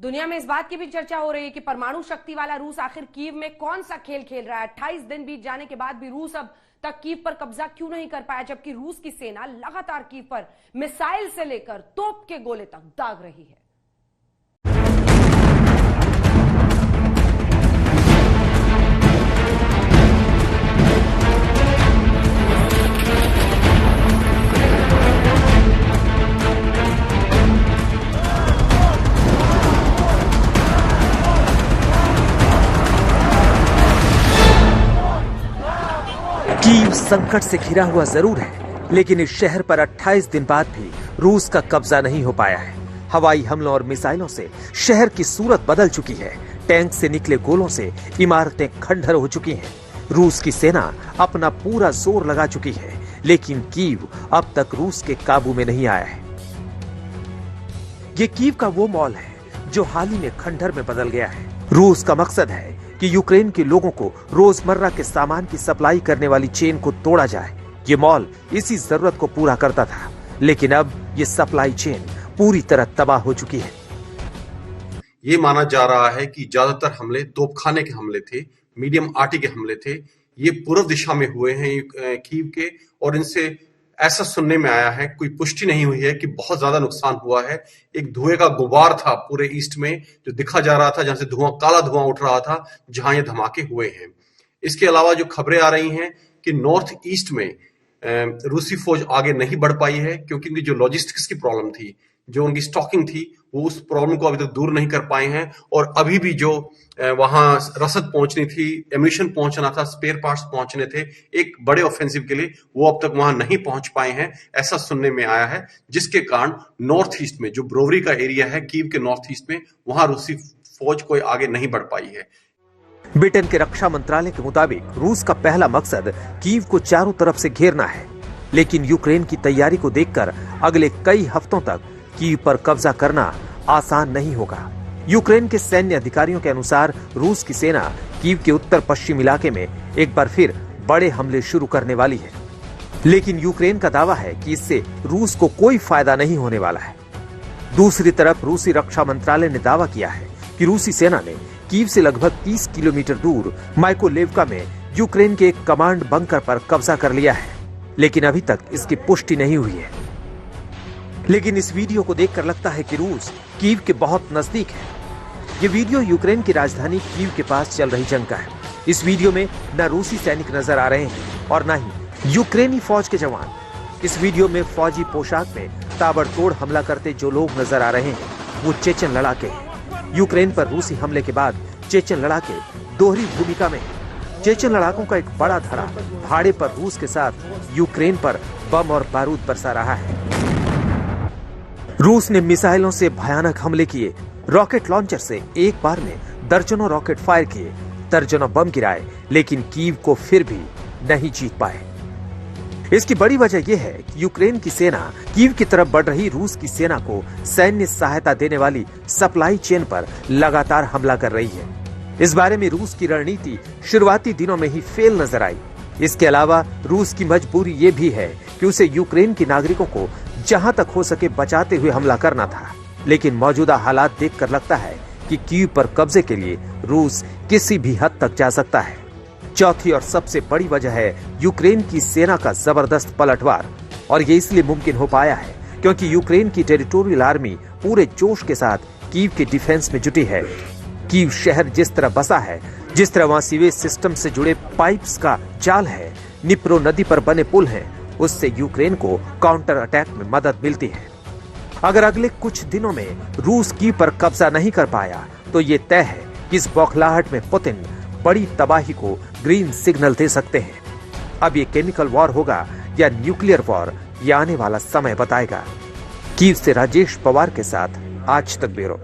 दुनिया में इस बात की भी चर्चा हो रही है कि परमाणु शक्ति वाला रूस आखिर कीव में कौन सा खेल खेल रहा है। 28 दिन बीत जाने के बाद भी रूस अब तक कीव पर कब्जा क्यों नहीं कर पाया, जबकि रूस की सेना लगातार कीव पर मिसाइल से लेकर तोप के गोले तक दाग रही है। कीव संकट से घिरा हुआ जरूर है, लेकिन इस शहर पर 28 दिन बाद भी रूस का कब्जा नहीं हो पाया है। हवाई हमलों और मिसाइलों से शहर की सूरत बदल चुकी है। टैंक से निकले गोलों से इमारतें खंडहर हो चुकी हैं। रूस की सेना अपना पूरा जोर लगा चुकी है, लेकिन कीव अब तक रूस के काबू में नहीं आया है। ये कीव का वो मॉल है जो हाल ही में खंडहर में बदल गया है। रूस का मकसद है कि यूक्रेन के लोगों को रोजमर्रा के सामान की सप्लाई करने वाली चेन को तोड़ा जाए। ये मॉल इसी जरूरत को पूरा करता था, लेकिन अब ये सप्लाई चेन पूरी तरह तबाह हो चुकी है। ये माना जा रहा है कि ज्यादातर हमले तोपखाने के हमले थे, मीडियम आर्टी के हमले थे। ये पूर्व दिशा में हुए हैं कीव के, और इनसे ऐसा सुनने में आया है, कोई पुष्टि नहीं हुई है कि बहुत ज्यादा नुकसान हुआ है। एक धुएं का गुबार था पूरे ईस्ट में जो दिखा जा रहा था, जहां से काला धुआं उठ रहा था, जहां ये धमाके हुए हैं। इसके अलावा जो खबरें आ रही हैं कि नॉर्थ ईस्ट में रूसी फौज आगे नहीं बढ़ पाई है, क्योंकि उनकी जो लॉजिस्टिक्स की प्रॉब्लम थी, जो उनकी स्टॉकिंग थी, वो उस प्रॉब्लम को अभी तक दूर नहीं कर पाए हैं। और अभी भी जो वहां रसद पहुंचनी थी, एम्यूनिशन पहुंचना था, स्पेयर पार्ट्स पहुंचने थे एक बड़े ऑफेंसिव के लिए, वो अब तक वहां नहीं पहुंच पाए हैं, ऐसा सुनने में आया है। जिसके कारण नॉर्थ ईस्ट में जो ब्रोवरी का एरिया है कीव के नॉर्थ ईस्ट में, वहां रूसी फौज कोई आगे नहीं बढ़ पाई है। ब्रिटेन के रक्षा मंत्रालय के मुताबिक रूस का पहला मकसद कीव को चारों तरफ से घेरना है, लेकिन यूक्रेन की तैयारी को देखकर अगले कई हफ्तों तक कीव पर कब्जा करना आसान नहीं होगा। यूक्रेन के सैन्य अधिकारियों के अनुसार रूस की सेना कीव के उत्तर पश्चिम इलाके में एक बार फिर बड़े हमले शुरू करने वाली है, लेकिन यूक्रेन का दावा है कि इससे रूस को कोई फायदा नहीं होने वाला है। दूसरी तरफ रूसी रक्षा मंत्रालय ने दावा किया है कि रूसी सेना ने कीव से लगभग 30 किलोमीटर दूर माइकोलेवका में यूक्रेन के एक कमांड बंकर पर कब्जा कर लिया है, लेकिन अभी तक इसकी पुष्टि नहीं हुई है। लेकिन इस वीडियो को देखकर लगता है कि रूस कीव के बहुत नजदीक है। ये वीडियो यूक्रेन की राजधानी कीव के पास चल रही जंग का है। इस वीडियो में न रूसी सैनिक नजर आ रहे हैं और न ही यूक्रेनी फौज के जवान। इस वीडियो में फौजी पोशाक में ताबड़तोड़ हमला करते जो लोग नजर आ रहे हैं वो चेचन लड़ाके हैं। यूक्रेन पर रूसी हमले के बाद चेचन लड़ाके दोहरी भूमिका में हैं। चेचन लड़ाकों का एक बड़ा धड़ा भाड़े पर रूस के साथ यूक्रेन पर बम और बारूद बरसा रहा है। रूस ने मिसाइलों से भयानक हमले किए, रॉकेट लॉन्चर से एक बार में दर्जनों रॉकेट फायर किए, दर्जनों बम गिराए, लेकिन कीव को फिर भी नहीं जीत पाए। इसकी बड़ी वजह यह है कि यूक्रेन की सेना कीव की तरफ बढ़ रही रूस की सेना को सैन्य सहायता देने वाली सप्लाई चेन पर लगातार हमला कर रही है। इस बारे में रूस की रणनीति शुरुआती दिनों में ही फेल नजर आई। इसके अलावा रूस की मजबूरी ये भी है कि उसे यूक्रेन के नागरिकों को जहां तक हो सके बचाते हुए हमला करना था, लेकिन मौजूदा हालात देखकर लगता है कि कीव पर कब्जे के लिए रूस किसी भी हद तक जा सकता है। चौथी और सबसे बड़ी वजह है यूक्रेन की सेना का जबरदस्त पलटवार, और ये इसलिए मुमकिन हो पाया है क्योंकि यूक्रेन की टेरिटोरियल आर्मी पूरे जोश के साथ कीव के डिफेंस में जुटी है। कीव शहर जिस तरह बसा है, जिस तरह वहाँ सीवेज सिस्टम से जुड़े पाइप्स का जाल है, निप्रो नदी पर बने पुल हैं, उससे यूक्रेन को काउंटर अटैक में मदद मिलती है। अगर अगले कुछ दिनों में रूस कीव पर कब्जा नहीं कर पाया तो ये तय है कि इस बौखलाहट में पुतिन बड़ी तबाही को ग्रीन सिग्नल दे सकते हैं। अब ये केमिकल वॉर होगा या न्यूक्लियर वॉर, ये आने वाला समय बताएगा। कीव से राजेश पवार के साथ आज तक ब्यूरो।